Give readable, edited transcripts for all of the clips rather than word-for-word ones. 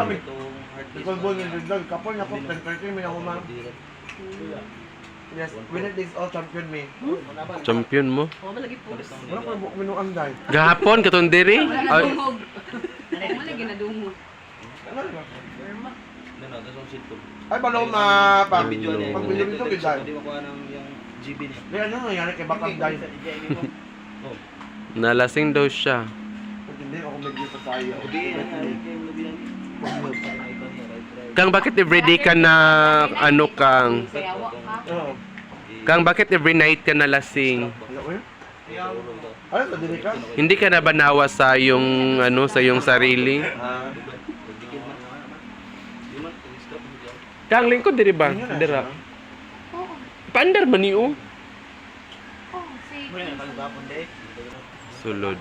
Kami, Itong hard disk. ikaw mo yung dog, kapon na po, 10-13 may ako ma. Yes, winner takes all champion me. Champion mo. Oh, malagi po. Wala ko nabuk minuang dahil. Gahapon katong diri. Ay, Nadungog. Malagi nadungog. Ano ba? Ano, tapos ang seat ko. Ay, balaw ma pag Video niya. pag video nito Hindi dahil. makuha ng yung GB niya. May ano nangyari kay Bakang dahil. Oh. nalasing daw siya. Pag hindi ako medyo pa tayo. Kang bakit everyday ka na ano kang? Sayawa ka. Oo. Kang bakit every night ka nalasing? Ano ko yun? Ano sa dili ka? Hindi ka na ba nawa sa yung ano sa yung sarili? Ah, Kang lingkod diri ba? Dira. Oo. Paandar man ni o. Oh, sige. Sulod.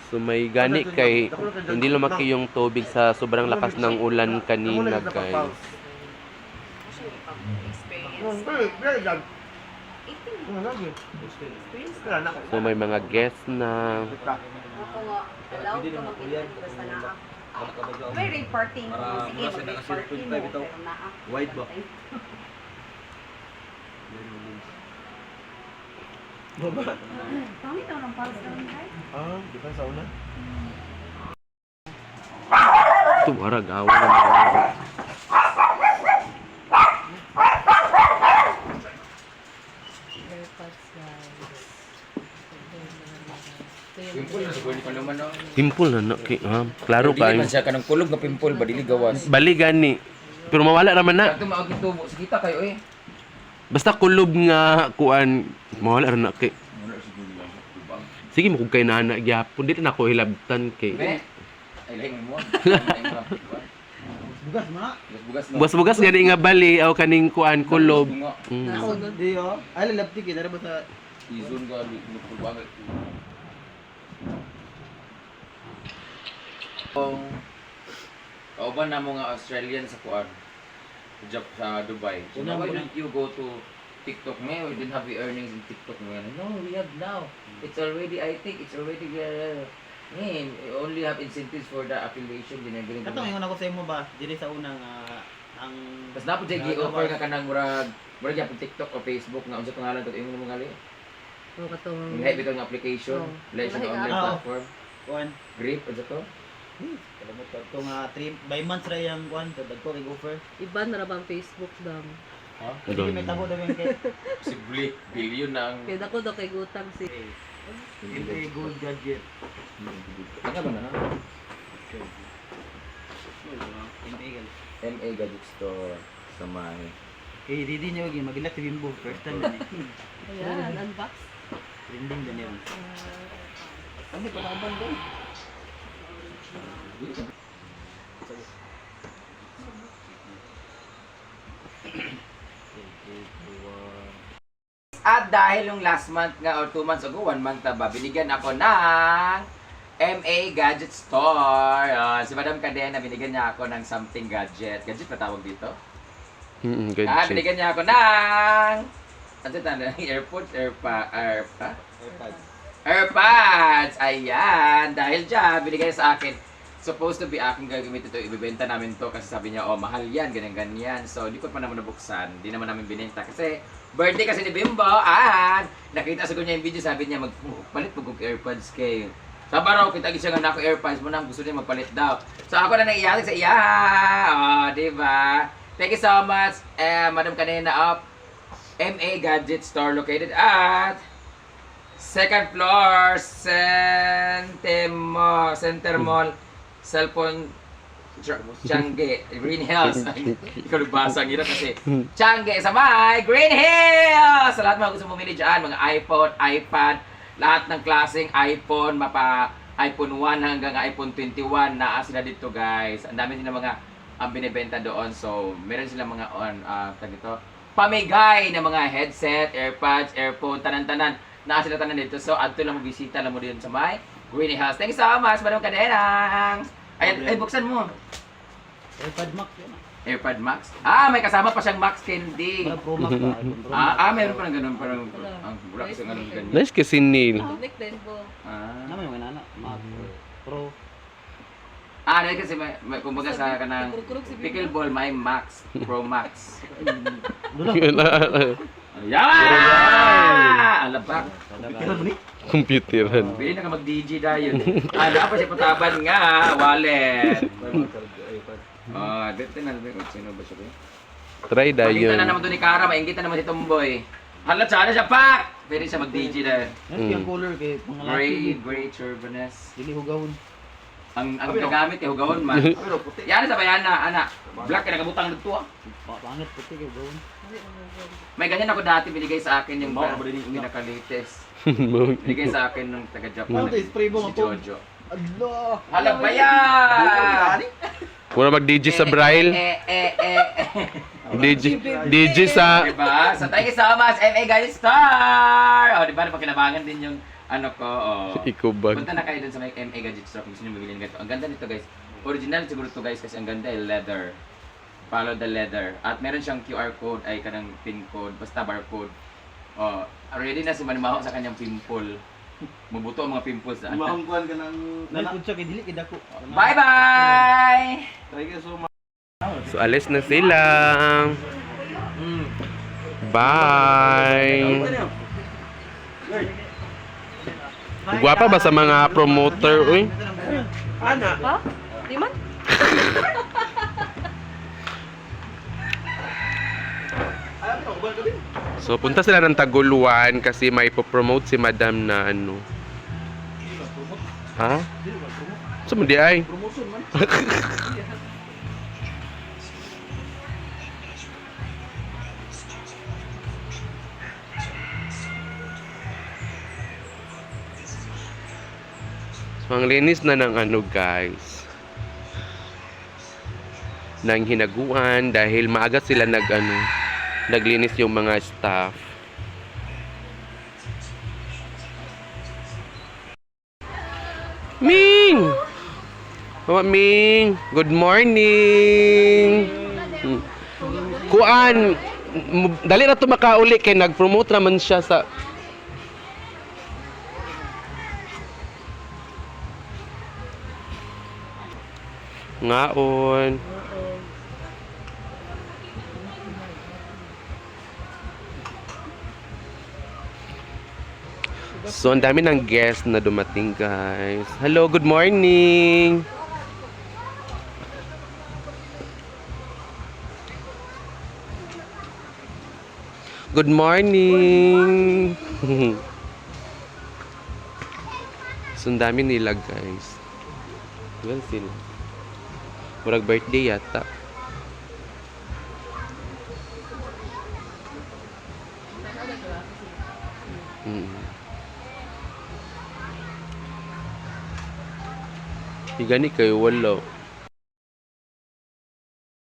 So may gani kay hindi lumaki yung tubig sa sobrang lakas ng ulan kanina guys. Experience. very good. 18. Ano lagi? Experience. Kaya na. So may mga guests na Ako nga, allowed ka mag-invite basta naa. Very party mo. Para Sige, mura siya mag-party naka mo. 0.5 ito. Pero naa. Wide ba? Baba. Pangit ako ng pulse down, right? Ah, di ba sa una? ito arag awa na mga. AirPods, guys. Pimpol na sa kulit pa naman no. Simple na no. Klaro Dili man ka. siya kanang kulog nga pimpol ba dili gawas. Bali gani. Pero mawala naman na. Kadto maog yung tubo sa kita kayo eh. Basta kulob nga kuan mawala ra na kay. Sige mo kung kay nana gyapon dito na ako hilabtan kay. Be. Ay lang mo. Bugas ma. Bugas no. Bugas-bugas gani nga bali aw kaning kuan kulob. Mm. Nasunod. Di oh. Ay lalapti kita ba sa Izon ga lupul bagay. Kauban na mo nga Australian sa kuan. Sa Dubai. So now why don't you go to TikTok me? We didn't have the earnings in TikTok mo. No, we have now. It's already, I think, it's already, man, we only have incentives for the affiliation. Ginagaling Katong ingon ako sa imo ba, dili sa unang ang Mas dapat dyan gi-offer nga kanang murag yapon TikTok o Facebook nga unsa pangalan to ingon mo ngali. Oo, katong... Lahi bitaw nga application, Oo. lahi siya nga online Oo. platform. kuan. Grip unsa to? Kalamot ka tong 3 by months ra yang kuan to dagko kay offer. Iba na ra bang Facebook dam. Dili may tabo daw yung kay Posible billion na ang Kaya ako daw kay gutang si... MA Gold Gadget. Ano ba na? MA gal. MA Gadget Store sa may Kay didi niyo gi magila si Bimbo first time ni. Ayan, unbox. Trending din yun. Ano pa tabang doon? At dahil yung last month nga or 2 months ago, 1 month na ba, binigyan ako ng MA Gadget Store. Si Madam Cadena, binigyan niya ako ng something gadget. Gadget na tawag dito? Good shit. Binigyan niya ako ng... Ano ito? AirPods? AirPods! Ayan! Dahil dyan, binigay niya sa akin. Supposed to be aking gagamit ito. Ibibenta namin to kasi sabi niya, oh, mahal yan, ganyan-ganyan. So, hindi ko pa naman nabuksan. Hindi naman namin binenta kasi birthday kasi ni Bimbo. And nakita sa niya yung video, sabi niya, magpalit po kong AirPods kayo. Sabi raw, kita siya nga nako AirPods mo na, gusto niya magpalit daw. So, ako na naiyak sa iya. Oh, diba? Thank you so much, Madam Canena of MA Gadget Store located at second floor, Center Mall, Cellphone Changi, Green Hills. Ikaw nagbasa ang hirap kasi. Changi sa may Green Hills! Sa lahat mga gusto bumili dyan, mga iPhone, iPad, lahat ng klaseng iPhone, mapa iPhone 1 hanggang iPhone 21, naa sila dito guys. Ang dami nila mga ang binibenta doon. So, meron sila mga pamigay na mga headset, AirPods, earphone, tanan-tanan. Naa sila tanan dito. So, adto lang magbisita lang mo dito sa may Green Hills. Thank you so much, Madam Kadenang! Ay, buksan mo. AirPod Max yun. AirPod Max. Ah, may kasama pa siyang Max Candy. Para Pro Max ba? iPhone Pro Max. Meron pa ng ganun. Parang, ang wala kasi ganun ganyan. Nice kasi Neil. Public din po. Naman yung inana. Max Pro. Dahil kasi kumbaga sa kanang pickleball, may Max, Pro Max. Yaman! Alabak. Computeran. Pili na ka mag-DJ dayon. Pa siya pataban nga, wallet. Dito na natin kung sino ba siya. Try Pakita dayon. na naman to ni Kara, mainggitan naman si Tomboy. Halat sana siya, pak! Pwede siya mag-DJ dayon. Yan yung color kay Gray turbaness. Dili hugawon. Ang ginagamit kay Hugawon man. Yan sa bayan na, anak. Black ka nakabutang dito ah. Pangit puti kay hugawon. May ganyan ako dati binigay sa akin yung pinaka-latest. Binigay sa akin ng taga-Japan. Ano to, spray mo Si nga po? Jojo. Allah! Halag ba yan? Pura mag-DJ sa Braille. DJ sa... Diba? So thank you so much, MA Guys Star! Diba? Napakinabangan din yung ano ko. Ikubag. Punta na kayo dun sa may MA Gadget Store kung gusto nyo bumili ng ganito. Ang ganda nito guys. Original siguro to guys kasi ang ganda leather. Follow the leather. At meron siyang QR code ay kanang pin code. Basta barcode. Already na si Manimaho sa kanyang pimple. Mabuto ang mga pimples na. Mahangkuhan ka ng... Nalipod siya kay dili kay dako. Bye bye! Thank you so much. So, alis na sila. Bye! Guwapa ba sa mga promoter, uy? Ana! Ha? Di man? So, punta sila ng Taguluan kasi may ipopromote si Madam na ano. Ha? So, hindi ay. Promotion man. So, ang linis na ng ano, guys. Nang hinaguan dahil maaga sila naglinis yung mga staff. Ming! Mama Ming! Good morning! Kuan! Dali na to makauli kay nag-promote naman siya sa... Ngaon. So, ang dami ng guests na dumating, guys. Hello, good morning! Good morning! So, ang dami nila, guys. Well, sila. Murag birthday yata. Higani kayo, wala.